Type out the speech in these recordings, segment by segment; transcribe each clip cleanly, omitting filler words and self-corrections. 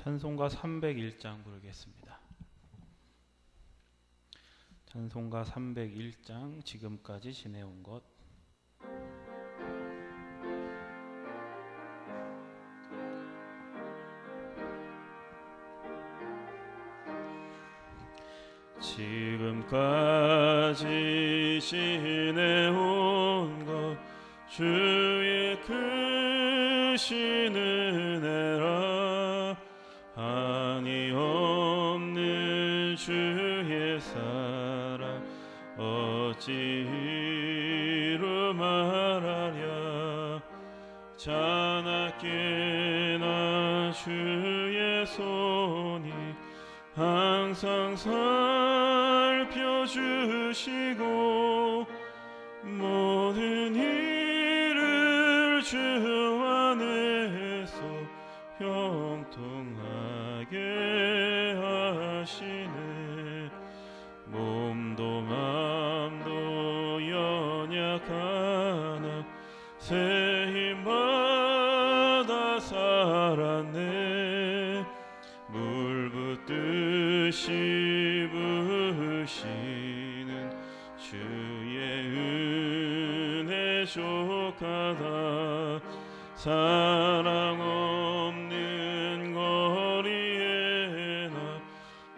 찬송가 301장 부르겠습니다. 찬송가 301장 지금까지 지내온 것. 지금까지 지내온 것 주의 크신 은혜라. 한이 없는 주의 사랑 어찌 이루 말하랴. 자나깨 나 주의 손이 항상 살펴주시고 모든 일을 주 안에서 형통하게 하시네. 몸도 맘도 연약하나 새 힘받아 살았네. 물 붓듯이 부으시는 주의 은혜 족하다. 사랑 없는 거리에 나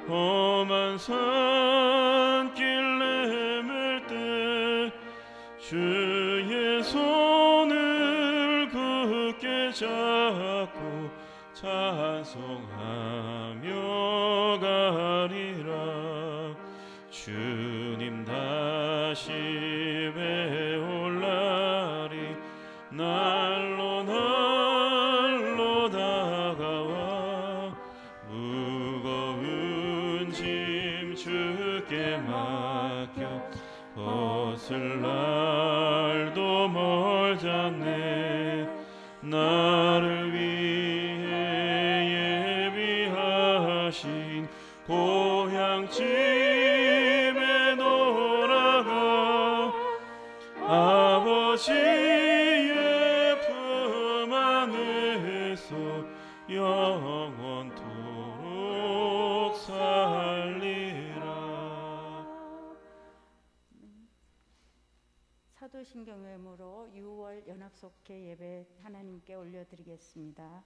험한 산길 내밀 때 주의 손을 굳게 잡고 찬송하며 가리라. 주님 다시 배올 날이 날로 날로 다가와. 무거운 짐 주께 맡겨 벗을 날도 멀잖네. 나를 위해 예비하신 고향집에 돌아가 아버지의 품 안에서 영원토록 살리라. 사도신경회무로 6월 연합속회 예배 하나님께 올려드리겠습니다.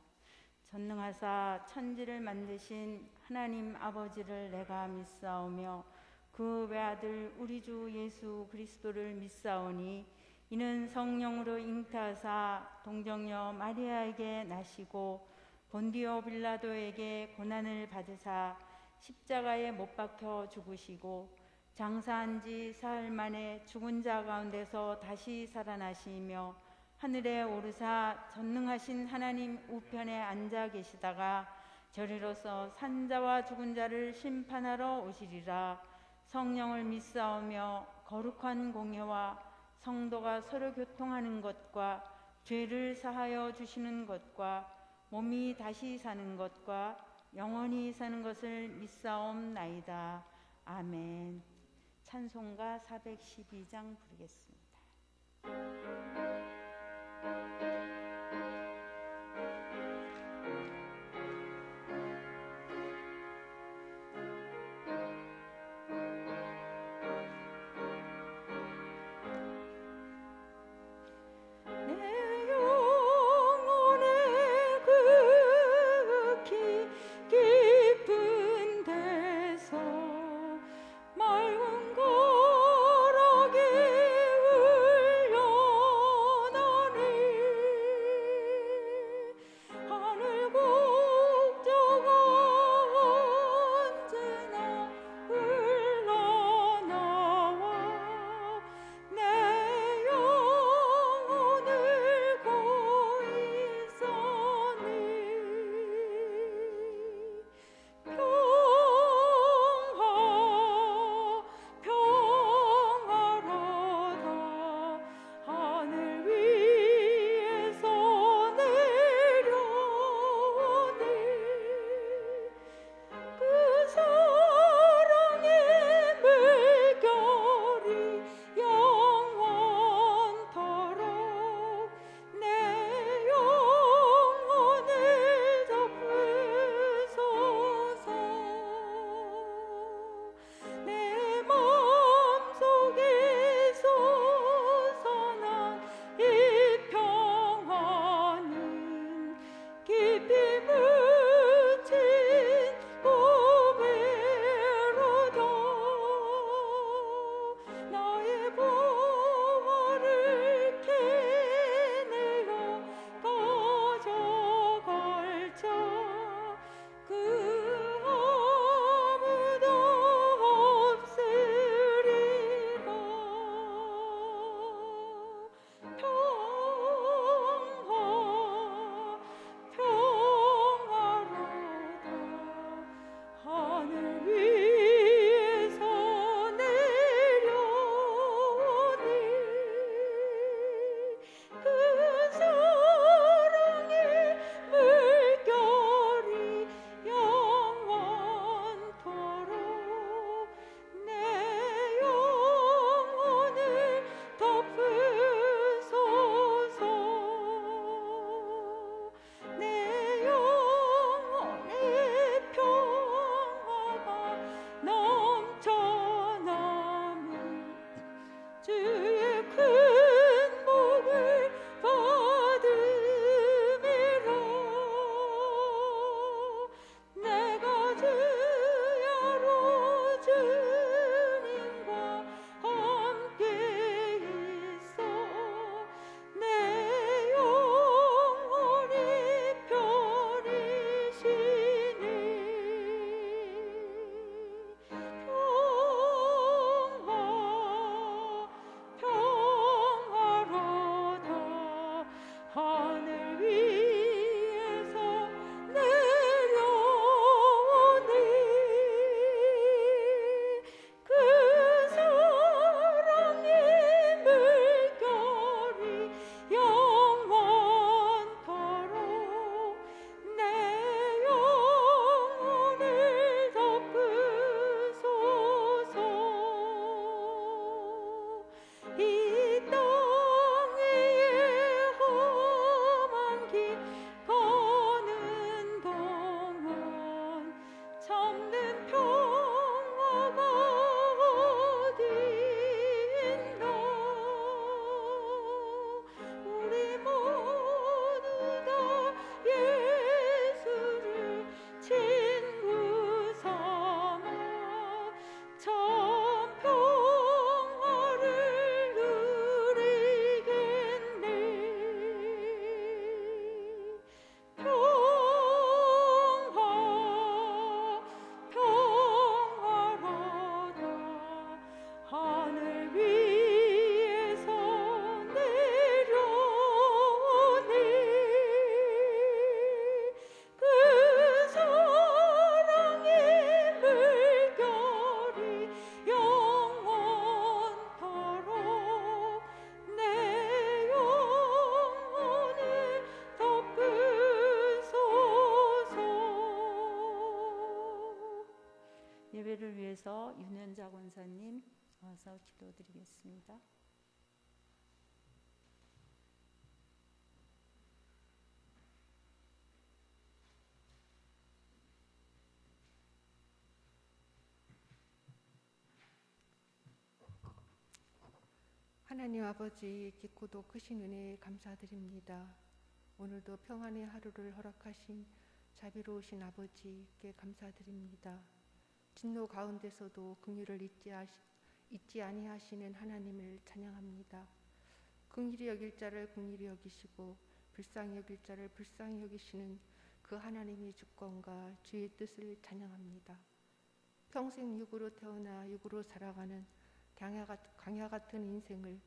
전능하사 천지를 만드신 하나님 아버지를 내가 믿사오며 그 외아들 우리 주 예수 그리스도를 믿사오니 이는 성령으로 잉태하사 동정녀 마리아에게 나시고 본디오 빌라도에게 고난을 받으사 십자가에 못 박혀 죽으시고 장사한 지 사흘 만에 죽은 자 가운데서 다시 살아나시며 하늘에 오르사 전능하신 하나님 우편에 앉아 계시다가 저리로서 산자와 죽은 자를 심판하러 오시리라. 성령을 믿사오며 거룩한 공예와 성도가 서로 교통하는 것과 죄를 사하여 주시는 것과 몸이 다시 사는 것과 영원히 사는 것을 믿사옵나이다. 아멘. 찬송가 412장 부르겠습니다. 맑은 거룩이 울려나니 위해서 기도드리겠습니다. 하나님 아버지, 깊고도 크신 은혜에 감사드립니다. 오늘도 평안의 하루를 허락하신 자비로우신 아버지께 감사드립니다. 진노 가운데서도 긍휼을 잊지 아니하시는 하나님을 찬양합니다. 긍휼히 여길 자를 긍휼히 여기시고 불쌍히 여길 자를 불쌍히 여기시는 그 하나님의 주권과 주의 뜻을 찬양합니다. 평생 육으로 태어나 육으로 살아가는 강야 같은 인생을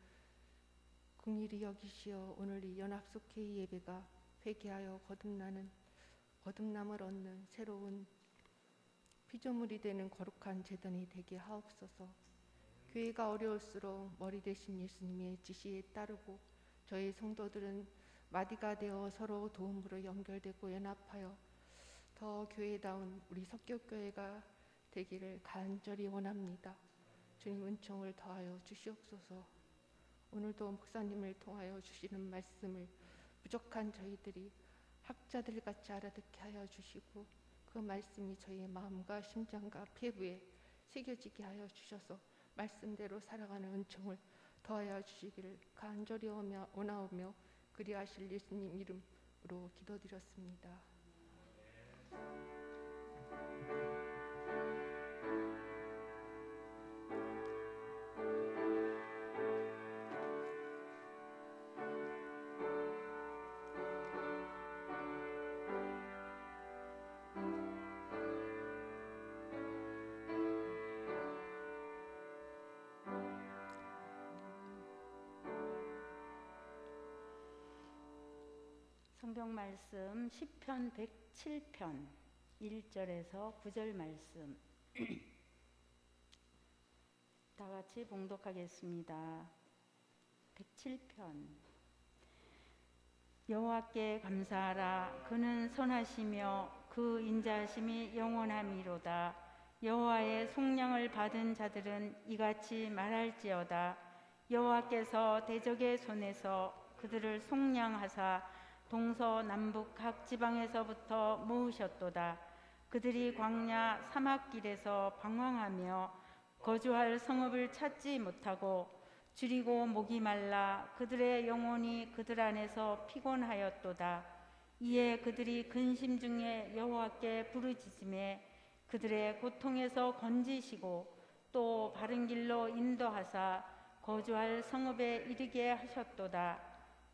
긍휼히 여기시어 오늘 이 연합속회의 예배가 회개하여 거듭남을 얻는 새로운 피조물이 되는 거룩한 제단이 되게 하옵소서. 교회가 어려울수록 머리 되신 예수님의 지시에 따르고 저희 성도들은 마디가 되어 서로 도움으로 연결되고 연합하여 더 교회다운 우리 석교교회가 되기를 간절히 원합니다. 주님 은총을 더하여 주시옵소서. 오늘도 목사님을 통하여 주시는 말씀을 부족한 저희들이 학자들 같이 알아듣게 하여 주시고 그 말씀이 저희의 마음과 심장과 폐부에 새겨지게 하여 주셔서 말씀대로 살아가는 은총을 더하여 주시기를 간절히 원하오며 그리하실 예수님 이름으로 기도드렸습니다. 성경 말씀 시편 107편 1절에서 9절 말씀 다 같이 봉독하겠습니다. 107편 여호와께 감사하라. 그는 선하시며 그 인자하심이 영원함이로다. 여호와의 속량을 받은 자들은 이같이 말할지어다. 여호와께서 대적의 손에서 그들을 속량하사 동서남북 각 지방에서부터 모으셨도다. 그들이 광야 사막길에서 방황하며 거주할 성읍을 찾지 못하고 줄이고 목이 말라 그들의 영혼이 그들 안에서 피곤하였도다. 이에 그들이 근심 중에 여호와께 부르짖음에 그들의 고통에서 건지시고 또 바른 길로 인도하사 거주할 성읍에 이르게 하셨도다.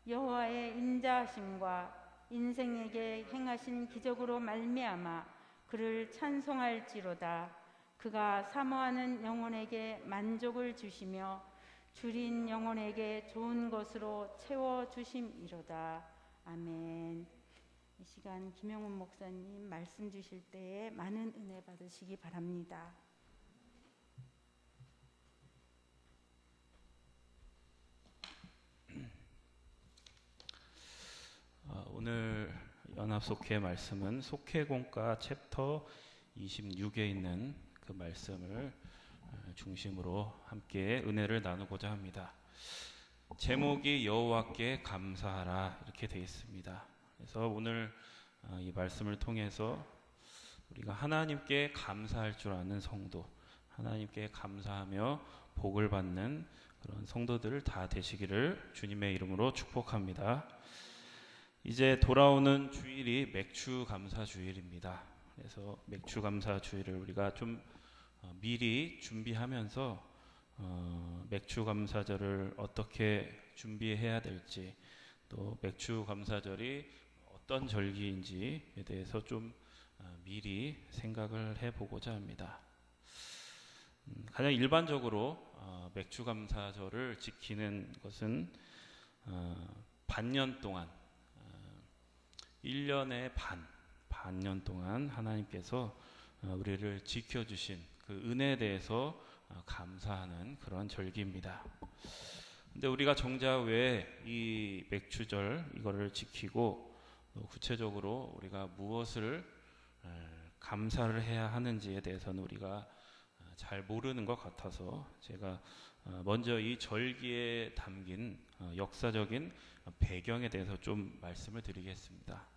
여호와의 인자하심과 인생에게 행하신 기적으로 말미암아 그를 찬송할지로다. 그가 사모하는 영혼에게 만족을 주시며 줄인 영혼에게 좋은 것으로 채워주심이로다. 아멘. 이 시간 김영훈 목사님 말씀 주실 때에 많은 은혜 받으시기 바랍니다. 오늘 연합속회 말씀은 속회공과 챕터 26에 있는 그 말씀을 중심으로 함께 은혜를 나누고자 합니다. 제목이 여호와께 감사하라 이렇게 되어 있습니다. 그래서 오늘 이 말씀을 통해서 우리가 하나님께 감사할 줄 아는 성도, 하나님께 감사하며 복을 받는 그런 성도들 다 되시기를 주님의 이름으로 축복합니다. 이제 돌아오는 주일이 맥주감사 주일입니다. 그래서 맥주감사 주일을 우리가 좀 미리 준비하면서 맥주감사절을 어떻게 준비해야 될지, 또 맥주감사절이 어떤 절기인지에 대해서 좀 미리 생각을 해보고자 합니다. 가장 일반적으로 맥주감사절을 지키는 것은 반년 동안 1년의 반년 동안 하나님께서 우리를 지켜주신 그 은혜에 대해서 감사하는 그런 절기입니다. 근데 우리가 정작 왜 이 맥주절 이거를 지키고 구체적으로 우리가 무엇을 감사를 해야 하는지에 대해서는 우리가 잘 모르는 것 같아서 제가 먼저 이 절기에 담긴 역사적인 배경에 대해서 좀 말씀을 드리겠습니다.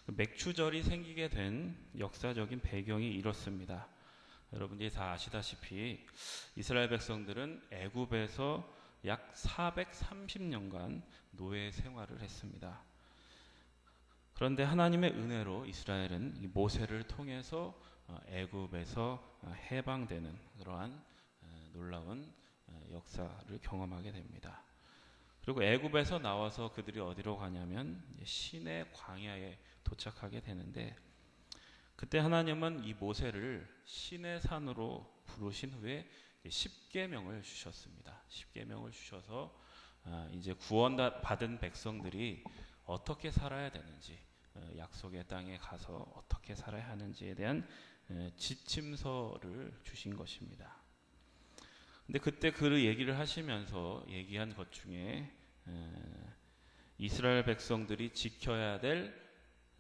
맥추절이 생기게 된 역사적인 배경이 이렇습니다. 여러분들이 다 아시다시피 이스라엘 백성들은 애굽에서 약 430년간 노예 생활을 했습니다. 그런데 하나님의 은혜로 이스라엘은 이 모세를 통해서 애굽에서 해방되는 그러한 놀라운 역사를 경험하게 됩니다. 그리고 애굽에서 나와서 그들이 어디로 가냐면 시내 광야에 도착하게 되는데, 그때 하나님은 이 모세를 시내 산으로 부르신 후에 10계명을 주셨습니다. 10계명을 주셔서 이제 구원 받은 백성들이 어떻게 살아야 되는지, 약속의 땅에 가서 어떻게 살아야 하는지에 대한 지침서를 주신 것입니다. 근데 그때 그 얘기를 하시면서 얘기한 것 중에 이스라엘 백성들이 지켜야 될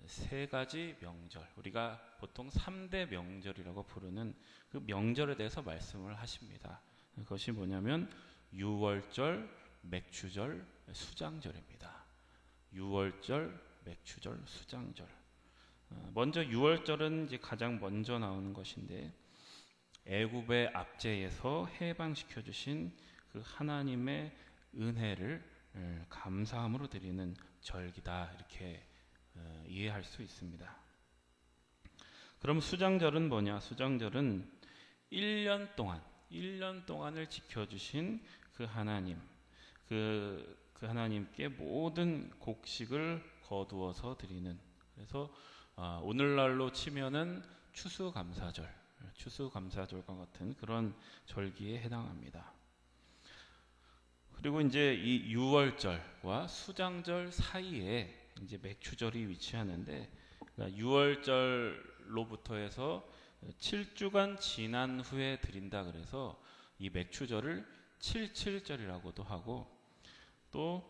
세 가지 명절, 우리가 보통 3대 명절이라고 부르는 그 명절에 대해서 말씀을 하십니다. 그것이 뭐냐면 유월절, 맥추절, 수장절입니다. 유월절, 맥추절, 수장절. 먼저 유월절은 이제 가장 먼저 나오는 것인데, 애굽의 압제에서 해방시켜 주신 그 하나님의 은혜를 감사함으로 드리는 절기다, 이렇게 이해할 수 있습니다. 그럼 수장절은 뭐냐? 수장절은 1년 동안을 지켜주신 그 하나님, 그 하나님께 모든 곡식을 거두어서 드리는, 그래서 오늘날로 치면은 추수감사절과 같은 그런 절기에 해당합니다. 그리고 이제 이 유월절과 수장절 사이에 이제 맥추절이 위치하는데, 그러니까 유월절로부터 해서 7주간 지난 후에 드린다 그래서 이 맥추절을 77절이라고도 하고, 또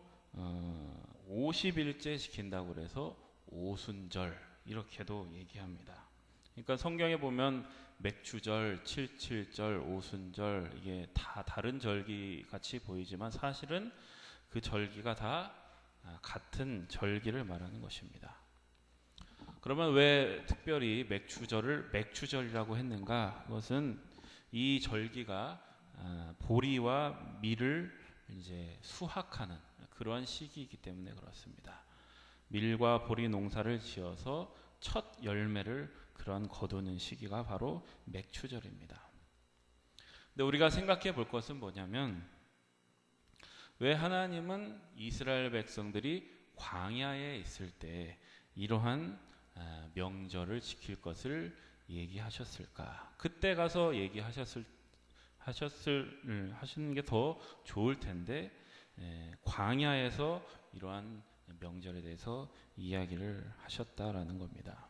50일째 지킨다고 그래서 오순절 이렇게도 얘기합니다. 그러니까 성경에 보면 맥추절, 77절, 오순절, 이게 다 다른 절기 같이 보이지만 사실은 그 절기가 다 같은 절기를 말하는 것입니다. 그러면 왜 특별히 맥추절을 맥추절이라고 했는가? 그것은 이 절기가 보리와 밀을 이제 수확하는 그러한 시기이기 때문에 그렇습니다. 밀과 보리 농사를 지어서 첫 열매를 그런 거두는 시기가 바로 맥추절입니다. 근데 우리가 생각해 볼 것은 뭐냐면, 왜 하나님은 이스라엘 백성들이 광야에 있을 때 이러한 명절을 지킬 것을 얘기하셨을까? 그때 가서 하시는 게 더 좋을 텐데, 광야에서 이러한 명절에 대해서 이야기를 하셨다라는 겁니다.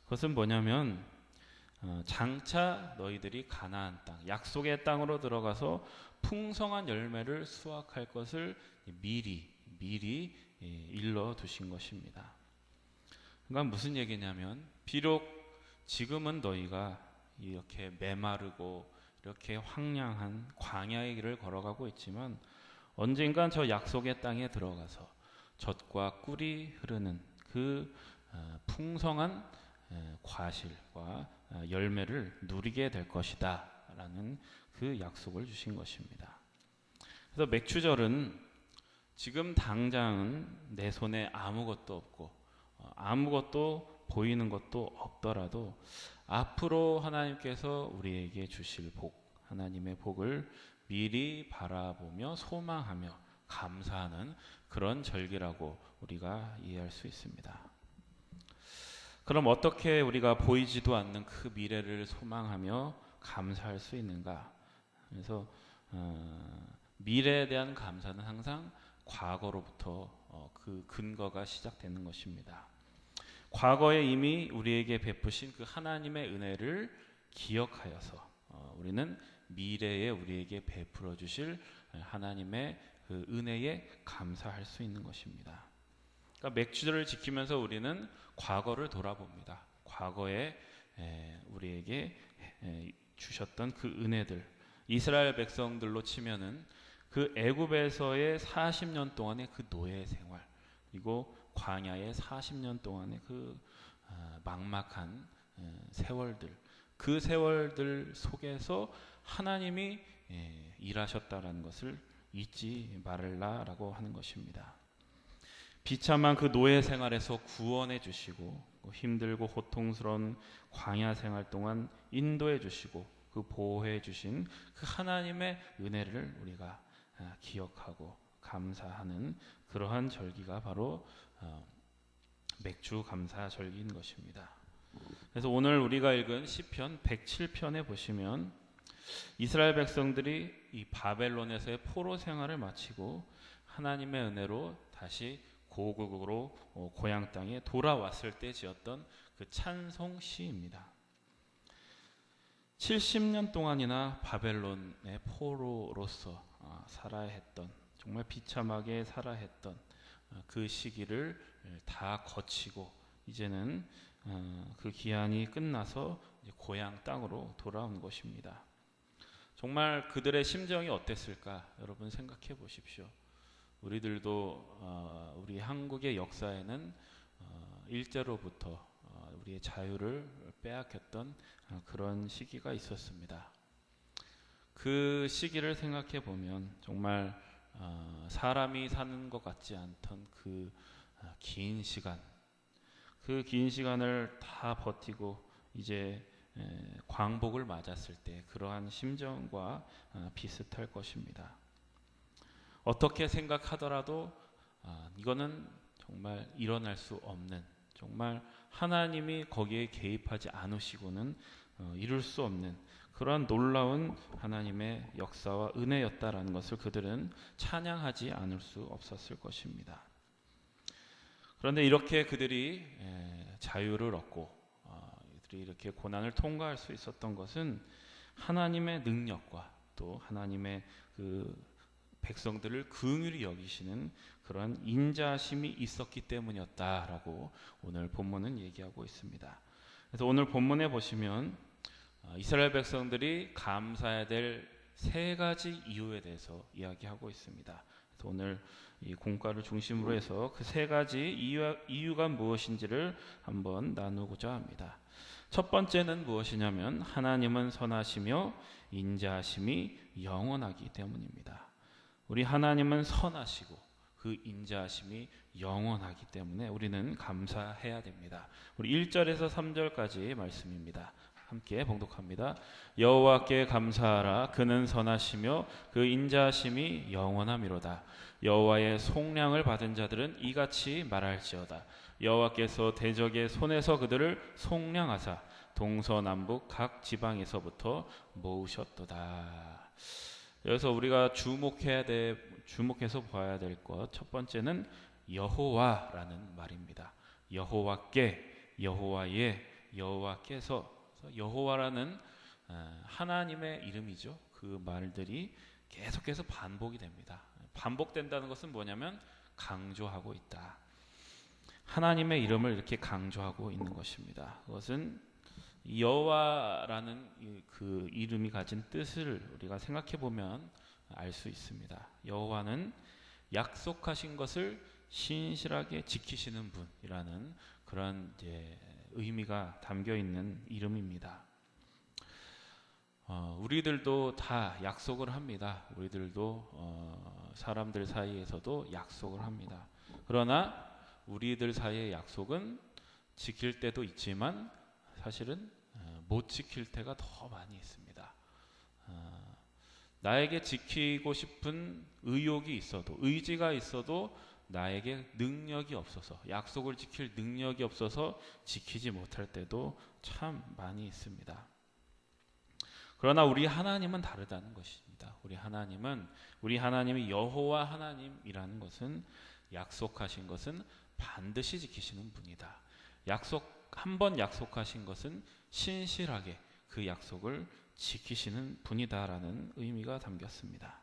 그것은 뭐냐면, 장차 너희들이 가나안 땅, 약속의 땅으로 들어가서 풍성한 열매를 수확할 것을 미리 일러 두신 것입니다. 그러니까 무슨 얘기냐면, 비록 지금은 너희가 이렇게 메마르고 이렇게 황량한 광야의 길을 걸어가고 있지만, 언젠간 저 약속의 땅에 들어가서 젖과 꿀이 흐르는 그 풍성한 과실과 열매를 누리게 될 것이다 라는 그 약속을 주신 것입니다. 그래서 맥추절은 지금 당장은 내 손에 아무것도 없고 아무것도 보이는 것도 없더라도 앞으로 하나님께서 우리에게 주실 복, 하나님의 복을 미리 바라보며 소망하며 감사하는 그런 절기라고 우리가 이해할 수 있습니다. 그럼 어떻게 우리가 보이지도 않는 그 미래를 소망하며 감사할 수 있는가? 그래서 미래에 대한 감사는 항상 과거로부터 그 근거가 시작되는 것입니다. 과거에 이미 우리에게 베푸신 그 하나님의 은혜를 기억하여서 우리는 미래에 우리에게 베풀어 주실 하나님의 그 은혜에 감사할 수 있는 것입니다. 그러니까 맥추절을 지키면서 우리는 과거를 돌아봅니다. 과거에 우리에게 주셨던 그 은혜들, 이스라엘 백성들로 치면은 그 애굽에서의 40년 동안의 그 노예 생활, 그리고 광야의 40년 동안의 그 막막한 세월들, 그 세월들 속에서 하나님이 일하셨다라는 것을 잊지 말라라고 하는 것입니다. 비참한 그 노예 생활에서 구원해 주시고 힘들고 고통스러운 광야 생활 동안 인도해 주시고 그 보호해 주신 그 하나님의 은혜를 우리가 기억하고 감사하는 그러한 절기가 바로 맥주 감사 절기인 것입니다. 그래서 오늘 우리가 읽은 시편 107편에 보시면 이스라엘 백성들이 이 바벨론에서의 포로 생활을 마치고 하나님의 은혜로 다시 고국으로 고향 땅에 돌아왔을 때 지었던 그 찬송 시입니다. 70년 동안이나 바벨론의 포로로서 살아야 했던, 정말 비참하게 살아야 했던 그 시기를 다 거치고 이제는 그 기한이 끝나서 이제 고향 땅으로 돌아온 것입니다. 정말 그들의 심정이 어땠을까? 여러분 생각해 보십시오. 우리들도 우리 한국의 역사에는 일제로부터 우리의 자유를 빼앗겼던 그런 시기가 있었습니다. 그 시기를 생각해 보면 정말 사람이 사는 것 같지 않던 그 긴 시간, 그 긴 시간을 다 버티고 이제 광복을 맞았을 때 그러한 심정과 비슷할 것입니다. 어떻게 생각하더라도 이거는 정말 일어날 수 없는, 정말 하나님이 거기에 개입하지 않으시고는 이룰 수 없는 그러한 놀라운 하나님의 역사와 은혜였다라는 것을 그들은 찬양하지 않을 수 없었을 것입니다. 그런데 이렇게 그들이 자유를 얻고 그들이 이렇게 고난을 통과할 수 있었던 것은 하나님의 능력과 또 하나님의 그 백성들을 긍휼히 여기시는 그런 인자심이 있었기 때문이었다라고 오늘 본문은 얘기하고 있습니다. 그래서 오늘 본문에 보시면 이스라엘 백성들이 감사해야 될 세 가지 이유에 대해서 이야기하고 있습니다. 그래서 오늘 이 공과를 중심으로 해서 그 세 가지 이유가 무엇인지를 한번 나누고자 합니다. 첫 번째는 무엇이냐면 하나님은 선하시며 인자하심이 영원하기 때문입니다. 우리 하나님은 선하시고 그 인자하심이 영원하기 때문에 우리는 감사해야 됩니다. 우리 1절에서 3절까지 말씀입니다. 함께 봉독합니다. 여호와께 감사하라. 그는 선하시며 그 인자하심이 영원함이로다. 여호와의 속량을 받은 자들은 이같이 말할지어다. 여호와께서 대적의 손에서 그들을 속량하사 동서남북 각 지방에서부터 모으셨도다. 여기서 우리가 주목해서 봐야 될 것, 첫 번째는 여호와라는 말입니다. 여호와께, 여호와의, 여호와께서, 여호와라는 하나님의 이름이죠. 그 말들이 계속해서 반복이 됩니다. 반복된다는 것은 뭐냐면 강조하고 있다. 하나님의 이름을 이렇게 강조하고 있는 것입니다. 그것은 여호와라는 그 이름이 가진 뜻을 우리가 생각해 보면 알 수 있습니다. 여호와는 약속하신 것을 신실하게 지키시는 분이라는 그런 이제 의미가 담겨 있는 이름입니다. 우리들도 다 약속을 합니다. 우리들도 사람들 사이에서도 약속을 합니다. 그러나 우리들 사이의 약속은 지킬 때도 있지만 사실은 못 지킬 때가 더 많이 있습니다. 나에게 지키고 싶은 의욕이 있어도, 의지가 있어도 나에게 능력이 없어서, 약속을 지킬 능력이 없어서 지키지 못할 때도 참 많이 있습니다. 그러나 우리 하나님은 다르다는 것입니다. 우리 하나님이 여호와 하나님이라는 것은 약속하신 것은 반드시 지키시는 분이다. 한 번 약속하신 것은 신실하게 그 약속을 지키시는 분이다라는 의미가 담겼습니다.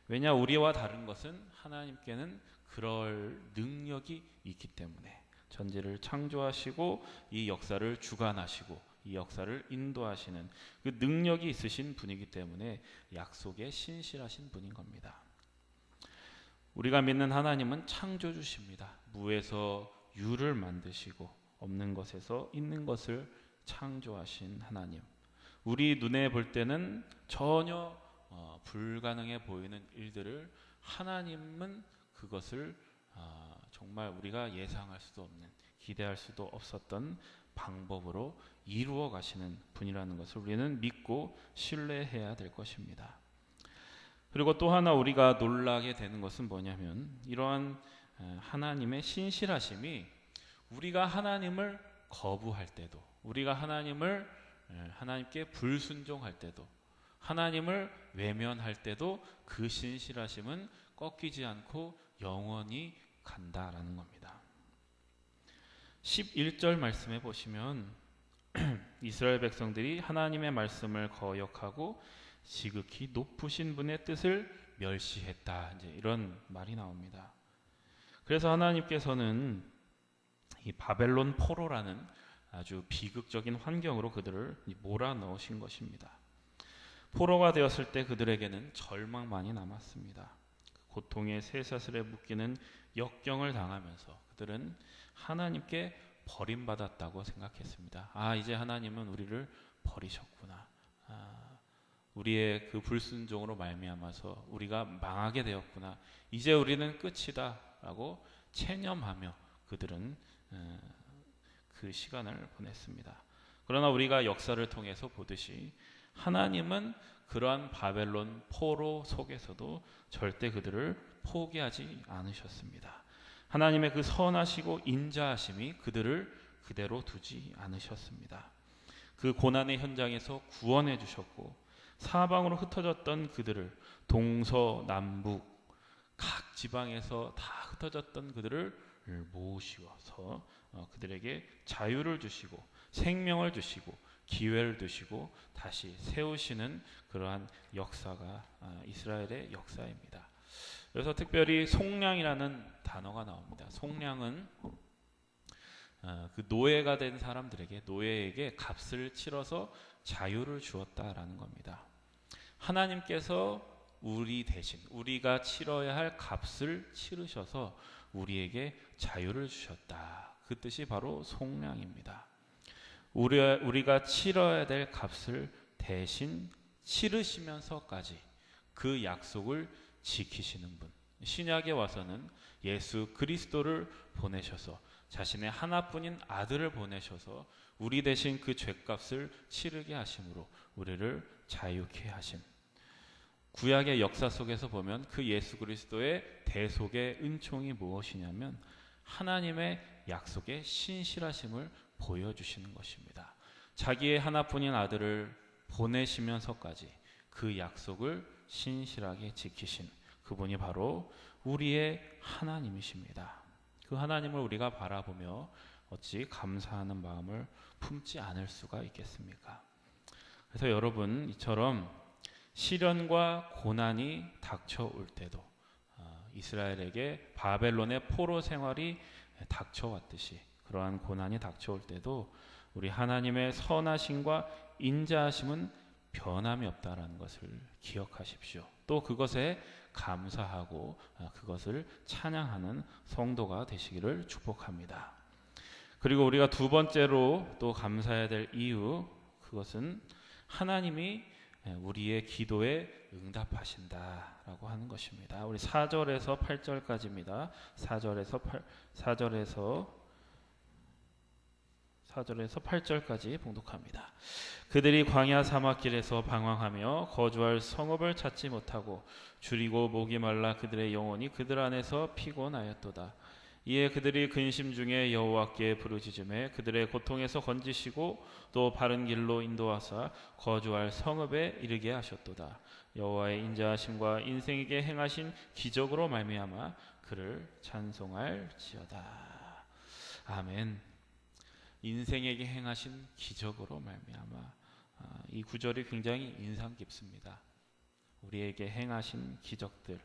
왜냐, 우리와 다른 것은 하나님께는 그럴 능력이 있기 때문에, 전지를 창조하시고 이 역사를 주관하시고 이 역사를 인도하시는 그 능력이 있으신 분이기 때문에 약속에 신실하신 분인 겁니다. 우리가 믿는 하나님은 창조주십니다. 무에서 유를 만드시고 없는 것에서 있는 것을 창조하신 하나님. 우리 눈에 볼 때는 전혀 불가능해 보이는 일들을 하나님은 그것을 정말 우리가 예상할 수도 없는, 기대할 수도 없었던 방법으로 이루어 가시는 분이라는 것을 우리는 믿고 신뢰해야 될 것입니다. 그리고 또 하나 우리가 놀라게 되는 것은 뭐냐면 이러한 하나님의 신실하심이 우리가 하나님을 거부할 때도, 우리가 하나님께 불순종할 때도, 하나님을 외면할 때도 그 신실하심은 꺾이지 않고 영원히 간다라는 겁니다. 11절 말씀에 보시면 이스라엘 백성들이 하나님의 말씀을 거역하고 지극히 높으신 분의 뜻을 멸시했다. 이제 이런 말이 나옵니다. 그래서 하나님께서는 이 바벨론 포로라는 아주 비극적인 환경으로 그들을 몰아넣으신 것입니다. 포로가 되었을 때 그들에게는 절망만이 남았습니다. 고통의 쇠사슬에 묶이는 역경을 당하면서 그들은 하나님께 버림받았다고 생각했습니다. 이제 하나님은 우리를 버리셨구나. 우리의 그 불순종으로 말미암아서 우리가 망하게 되었구나. 이제 우리는 끝이다라고 체념하며 그들은 그 시간을 보냈습니다. 그러나 우리가 역사를 통해서 보듯이 하나님은 그러한 바벨론 포로 속에서도 절대 그들을 포기하지 않으셨습니다. 하나님의 그 선하시고 인자하심이 그들을 그대로 두지 않으셨습니다. 그 고난의 현장에서 구원해 주셨고 사방으로 흩어졌던 그들을 동서남북 각 지방에서 다 흩어졌던 그들을 모으셔서 그들에게 자유를 주시고 생명을 주시고 기회를 주시고 다시 세우시는 그러한 역사가 이스라엘의 역사입니다. 그래서 특별히 속량이라는 단어가 나옵니다. 속량은 그 노예가 된 사람들에게, 노예에게 값을 치러서 자유를 주었다라는 겁니다. 하나님께서 우리 대신 우리가 치러야 할 값을 치르셔서 우리에게 자유를 주셨다. 그 뜻이 바로 속량입니다. 우리가 치러야 될 값을 대신 치르시면서까지 그 약속을 지키시는 분. 신약에 와서는 예수 그리스도를 보내셔서 자신의 하나뿐인 아들을 보내셔서 우리 대신 그 죄값을 치르게 하심으로 우리를 자유케 하심. 구약의 역사 속에서 보면 그 예수 그리스도의 대속의 은총이 무엇이냐면 하나님의 약속의 신실하심을 보여주시는 것입니다. 자기의 하나뿐인 아들을 보내시면서까지 그 약속을 신실하게 지키신 그분이 바로 우리의 하나님이십니다. 그 하나님을 우리가 바라보며 어찌 감사하는 마음을 품지 않을 수가 있겠습니까? 그래서 여러분 이처럼 시련과 고난이 닥쳐올 때도 이스라엘에게 바벨론의 포로 생활이 닥쳐왔듯이 그러한 고난이 닥쳐올 때도 우리 하나님의 선하심과 인자하심은 변함이 없다라는 것을 기억하십시오. 또 그것에 감사하고 그것을 찬양하는 성도가 되시기를 축복합니다. 그리고 우리가 두 번째로 또 감사해야 될 이유, 그것은 하나님이 우리의 기도에 응답하신다라고 하는 것입니다. 우리 4절에서 8절까지입니다. 4절에서 8절까지 봉독합니다. 그들이 광야 사막길에서 방황하며 거주할 성읍을 찾지 못하고 줄이고 목이 말라 그들의 영혼이 그들 안에서 피곤하였도다. 이에 그들이 근심 중에 여호와께 부르짖음에 그들의 고통에서 건지시고 또 바른 길로 인도하사 거주할 성읍에 이르게 하셨도다. 여호와의 인자하심과 인생에게 행하신 기적으로 말미암아 그를 찬송할지어다. 아멘. 인생에게 행하신 기적으로 말미암아. 이 구절이 굉장히 인상 깊습니다. 우리에게 행하신 기적들.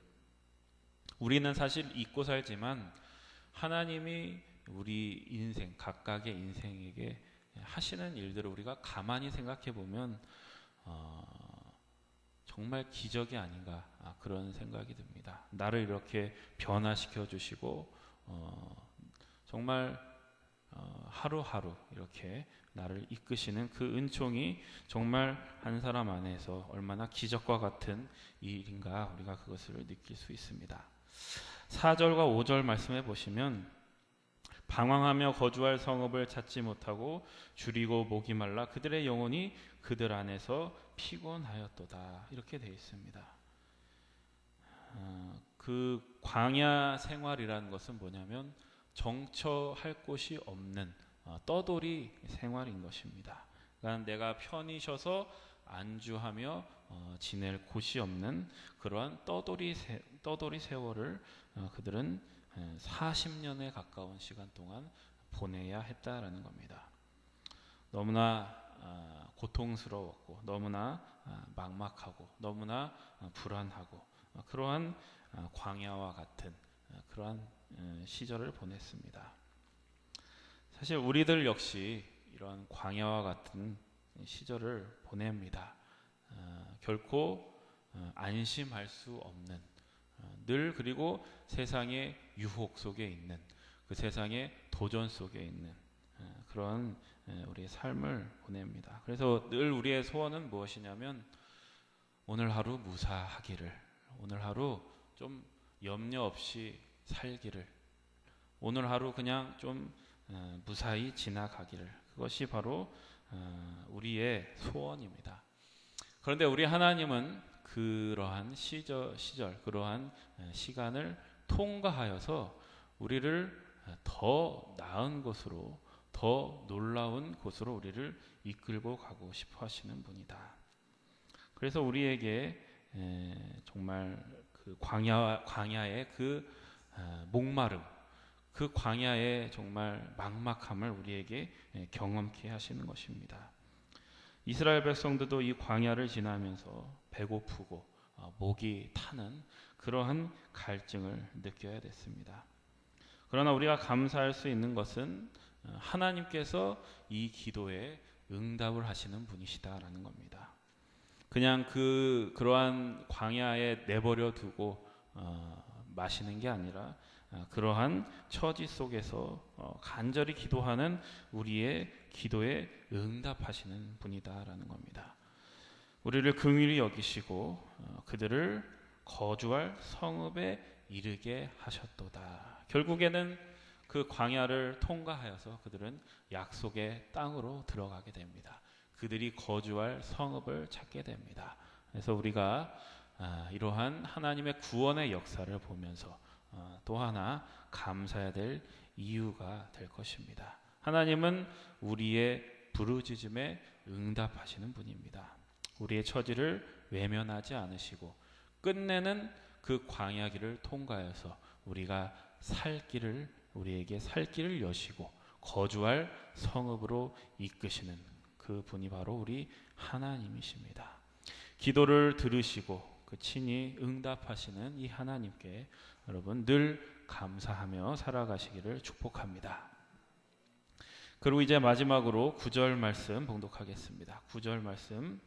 우리는 사실 잊고 살지만 하나님이 우리 인생, 각각의 인생에게 하시는 일들을 우리가 가만히 생각해 보면 정말 기적이 아닌가 그런 생각이 듭니다. 나를 이렇게 변화시켜 주시고 정말 하루하루 이렇게 나를 이끄시는 그 은총이 정말 한 사람 안에서 얼마나 기적과 같은 일인가 우리가 그것을 느낄 수 있습니다. 4절과 5절 말씀해 보시면 방황하며 거주할 성읍을 찾지 못하고 줄이고 목이 말라 그들의 영혼이 그들 안에서 피곤하였도다 이렇게 되어 있습니다. 그 광야 생활이라는 것은 뭐냐면 정처할 곳이 없는 떠돌이 생활인 것입니다. 그러니까 내가 편히 쉬어서 안주하며 지낼 곳이 없는 그러한 떠돌이 세월을 그들은 40년에 가까운 시간 동안 보내야 했다라는 겁니다. 너무나 고통스러웠고 너무나 막막하고 너무나 불안하고 그러한 광야와 같은 그러한 시절을 보냈습니다. 사실 우리들 역시 이런 광야와 같은 시절을 보냅니다. 결코 안심할 수 없는 늘 그리고 세상의 유혹 속에 있는 그 세상의 도전 속에 있는 그런 우리의 삶을 보냅니다. 그래서 늘 우리의 소원은 무엇이냐면 오늘 하루 무사하기를, 오늘 하루 좀 염려 없이 살기를, 오늘 하루 그냥 좀 무사히 지나가기를, 그것이 바로 우리의 소원입니다. 그런데 우리 하나님은 그러한 시절 그러한 시간을 통과하여서 우리를 더 나은 곳으로, 더 놀라운 곳으로 우리를 이끌고 가고 싶어 하시는 분이다. 그래서 우리에게 정말 그 광야의 그 목마름, 그 광야의 정말 막막함을 우리에게 경험케 하시는 것입니다. 이스라엘 백성들도 이 광야를 지나면서 배고프고 목이 타는 그러한 갈증을 느껴야 됐습니다. 그러나 우리가 감사할 수 있는 것은 하나님께서 이 기도에 응답을 하시는 분이시다라는 겁니다. 그냥 그러한 광야에 내버려 두고 마시는 게 아니라 그러한 처지 속에서 간절히 기도하는 우리의 기도에 응답하시는 분이다라는 겁니다. 우리를 긍휼히 여기시고 그들을 거주할 성읍에 이르게 하셨도다. 결국에는 그 광야를 통과하여서 그들은 약속의 땅으로 들어가게 됩니다. 그들이 거주할 성읍을 찾게 됩니다. 그래서 우리가 이러한 하나님의 구원의 역사를 보면서 또 하나 감사해야 될 이유가 될 것입니다. 하나님은 우리의 부르짖음에 응답하시는 분입니다. 우리의 처지를 외면하지 않으시고 끝내는 그 광야길을 통과해서 우리가 우리에게 살 길을 여시고 거주할 성읍으로 이끄시는 그 분이 바로 우리 하나님이십니다. 기도를 들으시고 그 친히 응답하시는 이 하나님께 여러분 늘 감사하며 살아가시기를 축복합니다. 그리고 이제 마지막으로 9절 말씀 봉독하겠습니다. 9절 말씀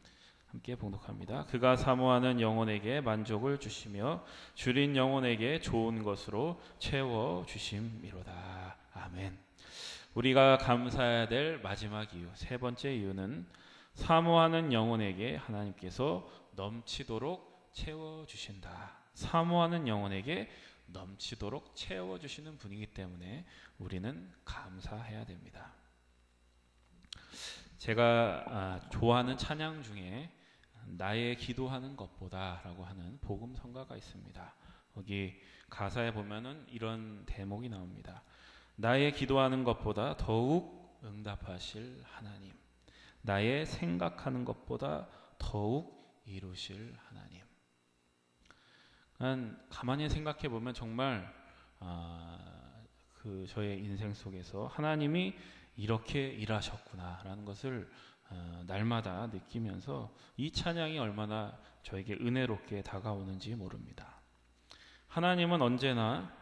함께 봉독합니다. 그가 사모하는 영혼에게 만족을 주시며 줄인 영혼에게 좋은 것으로 채워 주심이로다. 아멘. 우리가 감사해야 될 마지막 이유, 세 번째 이유는 사모하는 영혼에게 하나님께서 넘치도록 채워 주신다. 사모하는 영혼에게 넘치도록 채워 주시는 분이기 때문에 우리는 감사해야 됩니다. 제가 좋아하는 찬양 중에 나의 기도하는 것보다라고 하는 복음 성가가 있습니다. 거기 가사에 보면은 이런 대목이 나옵니다. 나의 기도하는 것보다 더욱 응답하실 하나님, 나의 생각하는 것보다 더욱 이루실 하나님. 가만히 생각해 보면 정말 그 저의 인생 속에서 하나님이 이렇게 일하셨구나라는 것을 날마다 느끼면서 이 찬양이 얼마나 저에게 은혜롭게 다가오는지 모릅니다. 하나님은 언제나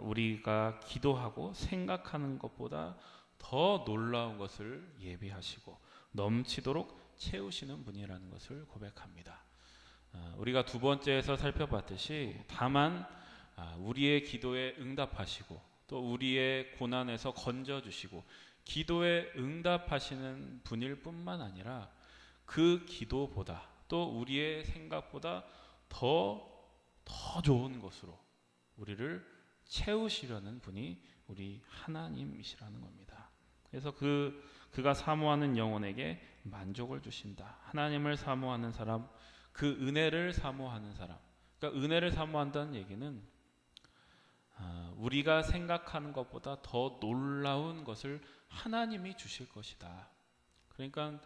우리가 기도하고 생각하는 것보다 더 놀라운 것을 예비하시고 넘치도록 채우시는 분이라는 것을 고백합니다. 우리가 두 번째에서 살펴봤듯이 다만 우리의 기도에 응답하시고 또 우리의 고난에서 건져주시고 기도에 응답하시는 분일 뿐만 아니라 그 기도보다 또 우리의 생각보다 더 좋은 것으로 우리를 채우시려는 분이 우리 하나님이시라는 겁니다. 그래서 그가 사모하는 영혼에게 만족을 주신다. 하나님을 사모하는 사람, 그 은혜를 사모하는 사람. 그러니까 은혜를 사모한다는 얘기는 우리가 생각하는 것보다 더 놀라운 것을 하나님이 주실 것이다. 그러니까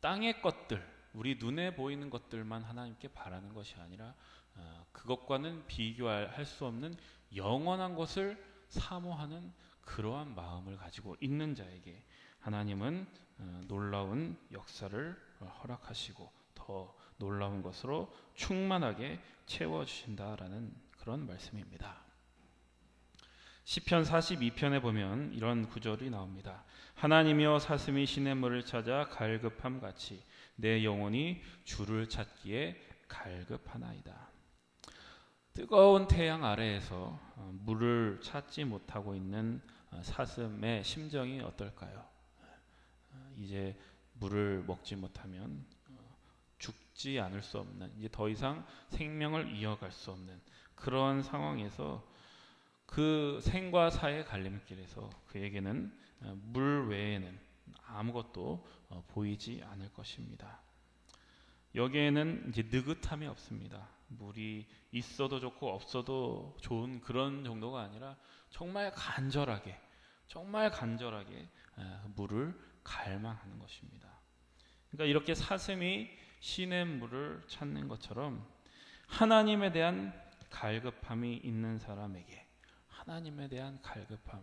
땅의 것들, 우리 눈에 보이는 것들만 하나님께 바라는 것이 아니라 그것과는 비교할 수 없는 영원한 것을 사모하는 그러한 마음을 가지고 있는 자에게 하나님은 놀라운 역사를 허락하시고 더 놀라운 것으로 충만하게 채워주신다라는 그런 말씀입니다. 시편 42편에 보면 이런 구절이 나옵니다. 하나님이여 사슴이 시냇물을 찾아 갈급함 같이 내 영혼이 주를 찾기에 갈급하나이다. 뜨거운 태양 아래에서 물을 찾지 못하고 있는 사슴의 심정이 어떨까요? 이제 물을 먹지 못하면 죽지 않을 수 없는, 이제 더 이상 생명을 이어갈 수 없는 그런 상황에서 그 생과 사의 갈림길에서 그에게는 물 외에는 아무것도 보이지 않을 것입니다. 여기에는 이제 느긋함이 없습니다. 물이 있어도 좋고 없어도 좋은 그런 정도가 아니라 정말 간절하게 물을 갈망하는 것입니다. 그러니까 이렇게 사슴이 시냇물을 찾는 것처럼 하나님에 대한 갈급함이 있는 사람에게 하나님에 대한 갈급함,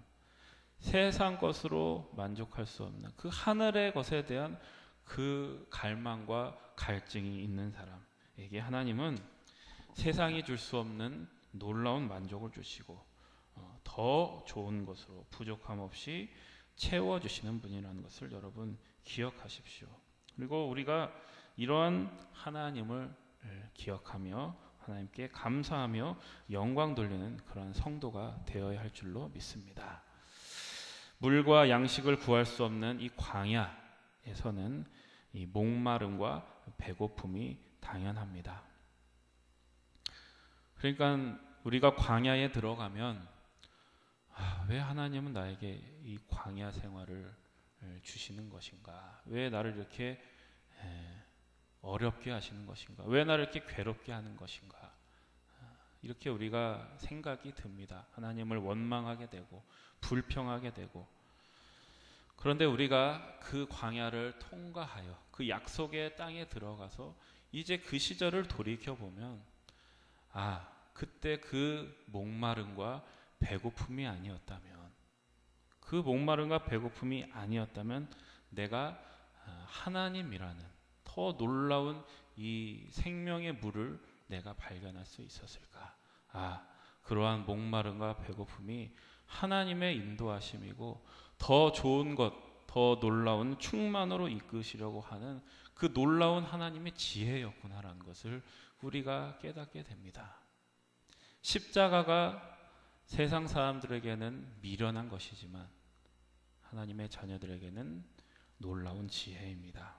세상 것으로 만족할 수 없는 그 하늘의 것에 대한 그 갈망과 갈증이 있는 사람에게 하나님은 세상이 줄 수 없는 놀라운 만족을 주시고 더 좋은 것으로 부족함 없이 채워주시는 분이라는 것을 여러분 기억하십시오. 그리고 우리가 이러한 하나님을 기억하며 하나님께 감사하며 영광 돌리는 그런 성도가 되어야 할 줄로 믿습니다. 물과 양식을 구할 수 없는 이 광야에서는 이 목마름과 배고픔이 당연합니다. 그러니까 우리가 광야에 들어가면 왜 하나님은 나에게 이 광야 생활을 주시는 것인가? 왜 나를 이렇게 어렵게 하시는 것인가? 왜 나를 이렇게 괴롭게 하는 것인가? 이렇게 우리가 생각이 듭니다. 하나님을 원망하게 되고 불평하게 되고. 그런데 우리가 그 광야를 통과하여 그 약속의 땅에 들어가서 이제 그 시절을 돌이켜보면 그때 그 목마름과 배고픔이 아니었다면, 그 목마름과 배고픔이 아니었다면 내가 하나님이라는 더 놀라운 이 생명의 물을 내가 발견할 수 있었을까? 그러한 목마름과 배고픔이 하나님의 인도하심이고 더 좋은 것, 더 놀라운 충만으로 이끄시려고 하는 그 놀라운 하나님의 지혜였구나라는 것을 우리가 깨닫게 됩니다. 십자가가 세상 사람들에게는 미련한 것이지만 하나님의 자녀들에게는 놀라운 지혜입니다.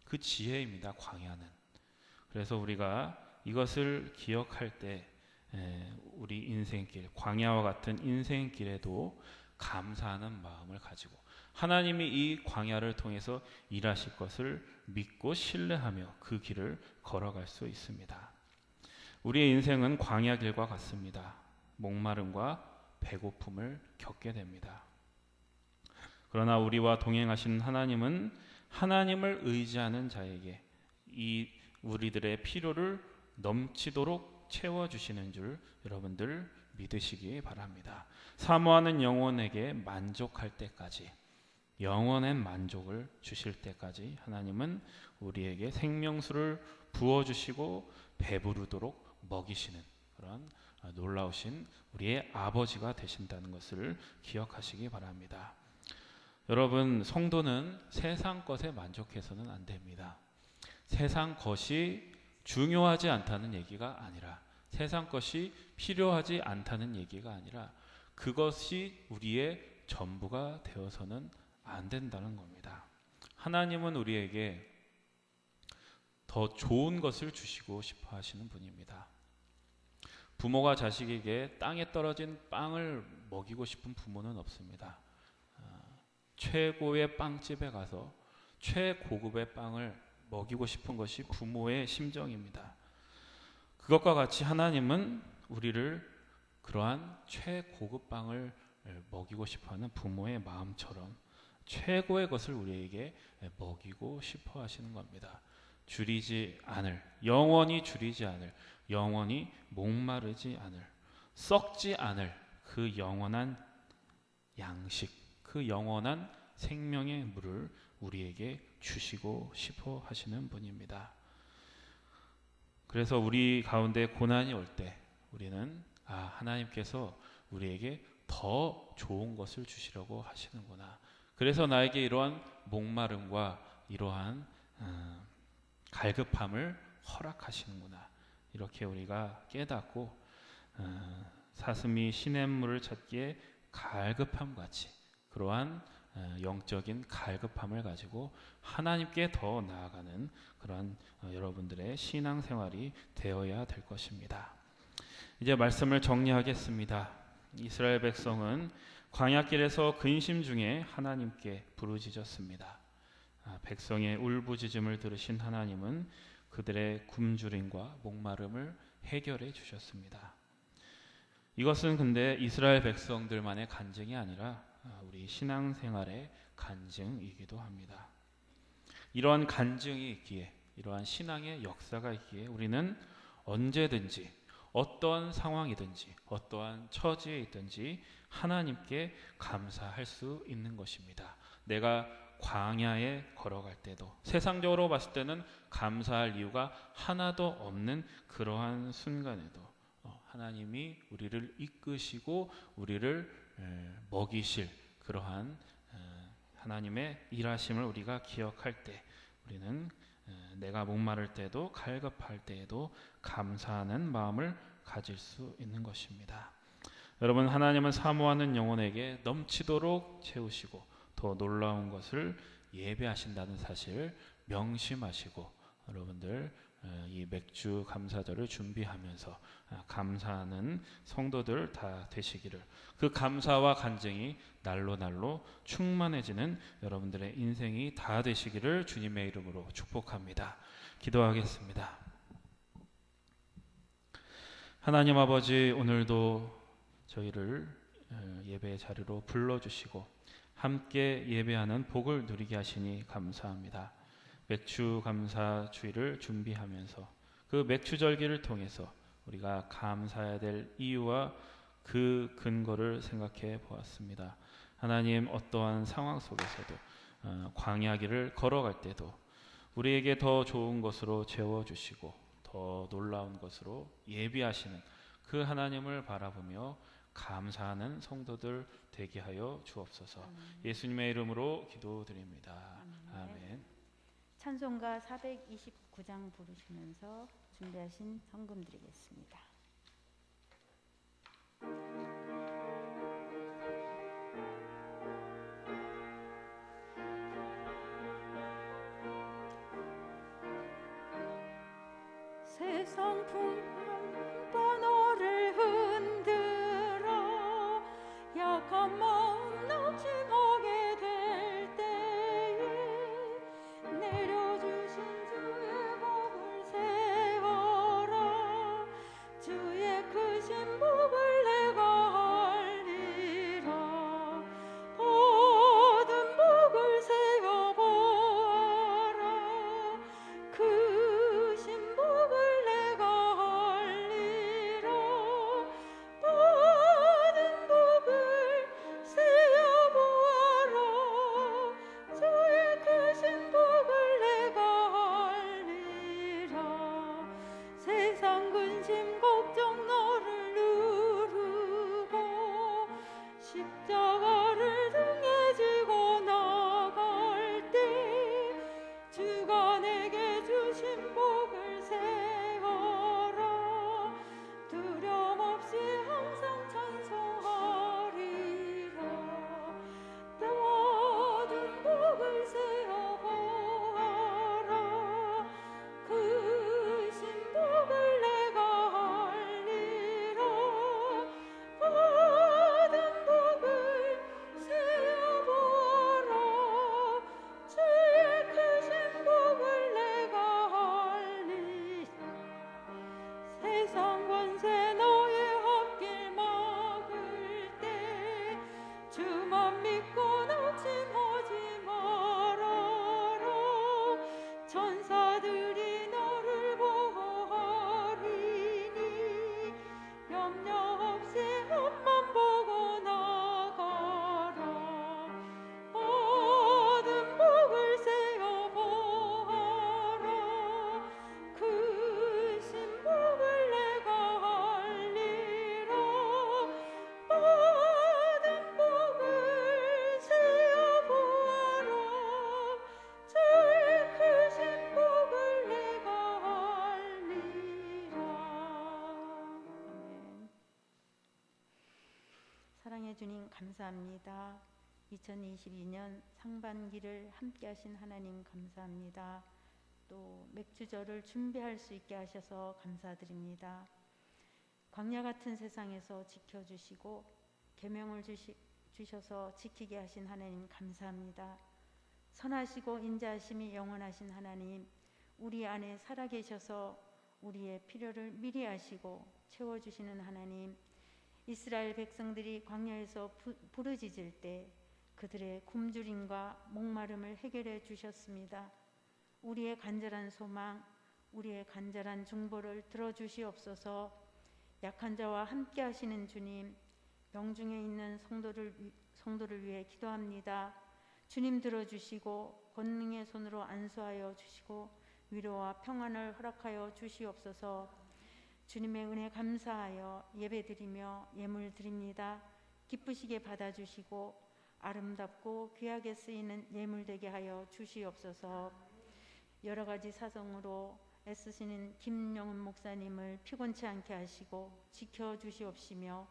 그 지혜입니다. 광야는. 그래서 우리가 이것을 기억할 때 우리 인생길, 광야와 같은 인생길에도 감사하는 마음을 가지고 하나님이 이 광야를 통해서 일하실 것을 믿고 신뢰하며 그 길을 걸어갈 수 있습니다. 우리의 인생은 광야 길과 같습니다. 목마름과 배고픔을 겪게 됩니다. 그러나 우리와 동행하시는 하나님은 하나님을 의지하는 자에게 이 우리들의 필요를 넘치도록 채워주시는 줄 여러분들 믿으시기 바랍니다. 사모하는 영혼에게 만족할 때까지, 영원한 만족을 주실 때까지 하나님은 우리에게 생명수를 부어주시고 배부르도록 먹이시는 그런 놀라우신 우리의 아버지가 되신다는 것을 기억하시기 바랍니다. 여러분, 성도는 세상 것에 만족해서는 안 됩니다. 세상 것이 중요하지 않다는 얘기가 아니라, 세상 것이 필요하지 않다는 얘기가 아니라, 그것이 우리의 전부가 되어서는 안 된다는 겁니다. 하나님은 우리에게 더 좋은 것을 주시고 싶어 하시는 분입니다. 부모가 자식에게 땅에 떨어진 빵을 먹이고 싶은 부모는 없습니다. 최고의 빵집에 가서 최고급의 빵을 먹이고 싶은 것이 부모의 심정입니다. 그것과 같이 하나님은 우리를 그러한 최고급 빵을 먹이고 싶어하는 부모의 마음처럼 최고의 것을 우리에게 먹이고 싶어 하시는 겁니다. 줄이지 않을, 영원히 줄이지 않을, 영원히 목마르지 않을, 썩지 않을 그 영원한 양식, 그 영원한 생명의 물을 우리에게 주시고 싶어 하시는 분입니다. 그래서 우리 가운데 고난이 올 때 우리는 하나님께서 우리에게 더 좋은 것을 주시려고 하시는구나. 그래서 나에게 이러한 목마름과 이러한 갈급함을 허락하시는구나. 이렇게 우리가 깨닫고 사슴이 시냇물을 찾기에 갈급함 같이 그러한 영적인 갈급함을 가지고 하나님께 더 나아가는 그러한 여러분들의 신앙생활이 되어야 될 것입니다. 이제 말씀을 정리하겠습니다. 이스라엘 백성은 광야길에서 근심 중에 하나님께 부르짖었습니다. 백성의 울부짖음을 들으신 하나님은 그들의 굶주림과 목마름을 해결해 주셨습니다. 이것은 근데 이스라엘 백성들만의 간증이 아니라 우리 신앙생활의 간증이기도 합니다. 이러한 간증이 있기에, 이러한 신앙의 역사가 있기에 우리는 언제든지 어떠한 상황이든지 어떠한 처지에 있든지 하나님께 감사할 수 있는 것입니다. 내가 광야에 걸어갈 때도, 세상적으로 봤을 때는 감사할 이유가 하나도 없는 그러한 순간에도 하나님이 우리를 이끄시고 우리를 먹이실 그러한 하나님의 일하심을 우리가 기억할 때, 우리는 내가 목마를 때도 갈급할 때에도 감사하는 마음을 가질 수 있는 것입니다. 여러분, 하나님은 사모하는 영혼에게 넘치도록 채우시고 더 놀라운 것을 예배하신다는 사실을 명심하시고, 여러분들 이 맥주 감사절을 준비하면서 감사하는 성도들 다 되시기를, 그 감사와 간증이 날로 날로 충만해지는 여러분들의 인생이 다 되시기를 주님의 이름으로 축복합니다. 기도하겠습니다. 하나님 아버지, 오늘도 저희를 예배의 자리로 불러주시고 함께 예배하는 복을 누리게 하시니 감사합니다. 맥주 감사 주일을 준비하면서 그 맥주절기를 통해서 우리가 감사해야 될 이유와 그 근거를 생각해 보았습니다. 하나님, 어떠한 상황 속에서도 광야길을 걸어갈 때도 우리에게 더 좋은 것으로 채워주시고 더 놀라운 것으로 예비하시는 그 하나님을 바라보며 감사하는 성도들 되게 하여 주옵소서. 예수님의 이름으로 기도드립니다. 아멘. 찬송가 429장 부르시면서 준비하신 헌금 드리겠습니다. 세상 풍파 너를 흔들어 약한 마음 낙심하게 될 때에 내려주신 주의 복을 세워라. 주의 크신 복을 내가 알리라. 모든 복을 세워보아라. 크신 복을 내가 알리라. 모든 복을 세워보아라. 주만 믿고 낙심하지 말아라. 천사들이 너를 보호하리니 염려 없이 앞만 보고 나가라. 모든 복을 세어 보아라. 그 신복을 내가 알리라. 모든 복을 세어 보아라. 주의 그 신복을 내가 알리라. 아멘. 사랑해 주님 감사합니다. 2022년 상반기를 함께 하신 하나님 감사합니다. 또 맥주절을 준비할 수 있게 하셔서 감사드립니다. 광야 같은 세상에서 지켜주시고 계명을 주셔서 지키게 하신 하나님 감사합니다. 선하시고 인자하심이 영원하신 하나님, 우리 안에 살아계셔서 우리의 필요를 미리 아시고 채워주시는 하나님, 이스라엘 백성들이 광야에서 부르짖을 때 그들의 굶주림과 목마름을 해결해 주셨습니다. 우리의 간절한 소망, 우리의 간절한 중보를 들어주시옵소서. 약한 자와 함께 하시는 주님, 명중에 있는 성도를 위해 기도합니다. 주님 들어주시고 권능의 손으로 안수하여 주시고 위로와 평안을 허락하여 주시옵소서. 주님의 은혜 감사하여 예배드리며 예물 드립니다. 기쁘시게 받아주시고 아름답고 귀하게 쓰이는 예물 되게 하여 주시옵소서. 여러 가지 사정으로 애쓰시는 김영은 목사님을 피곤치 않게 하시고 지켜주시옵시며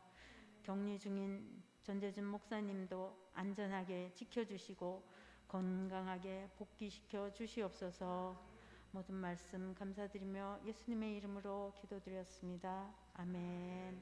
격리 중인 전재준 목사님도 안전하게 지켜주시고 건강하게 복귀시켜 주시옵소서. 모든 말씀 감사드리며 예수님의 이름으로 기도드렸습니다. 아멘.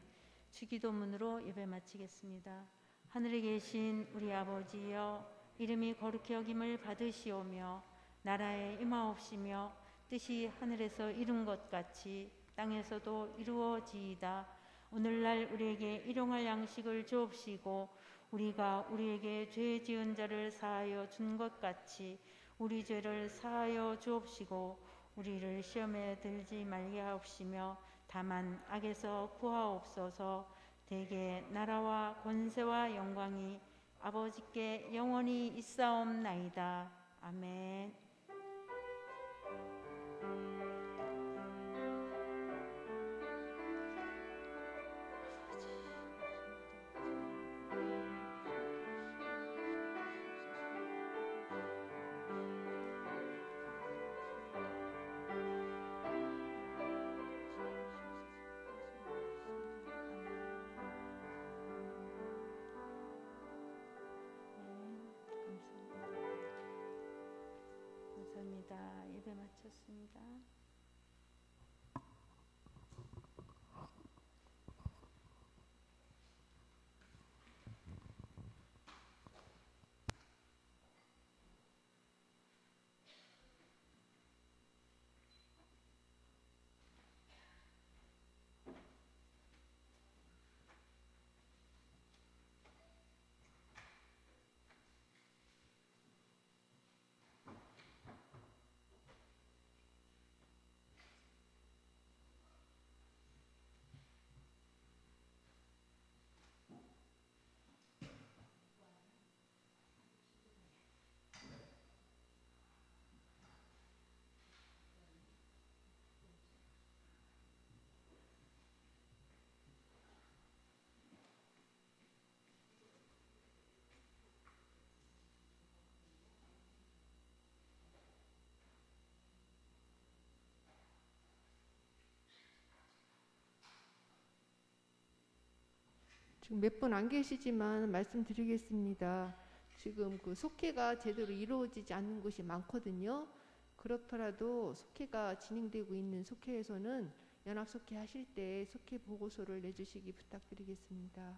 주기도문으로 예배 마치겠습니다. 하늘에 계신 우리 아버지여, 이름이 거룩히 여김을 받으시오며 나라에 임하옵시며 뜻이 하늘에서 이룬 것 같이 땅에서도 이루어지이다. 오늘날 우리에게 일용할 양식을 주옵시고 우리가 우리에게 죄 지은 자를 사하여 준 것 같이 우리 죄를 사하여 주옵시고 우리를 시험에 들지 말게 하옵시며 다만 악에서 구하옵소서. 대개 나라와 권세와 영광이 아버지께 영원히 있사옵나이다. 아멘. 감사합니다. 예배 마쳤습니다. 지금 몇 분 안 계시지만 말씀드리겠습니다. 지금 그 속회가 제대로 이루어지지 않는 곳이 많거든요. 그렇더라도 속회가 진행되고 있는 속회에서는 연합속회 하실 때 속회 보고서를 내주시기 부탁드리겠습니다.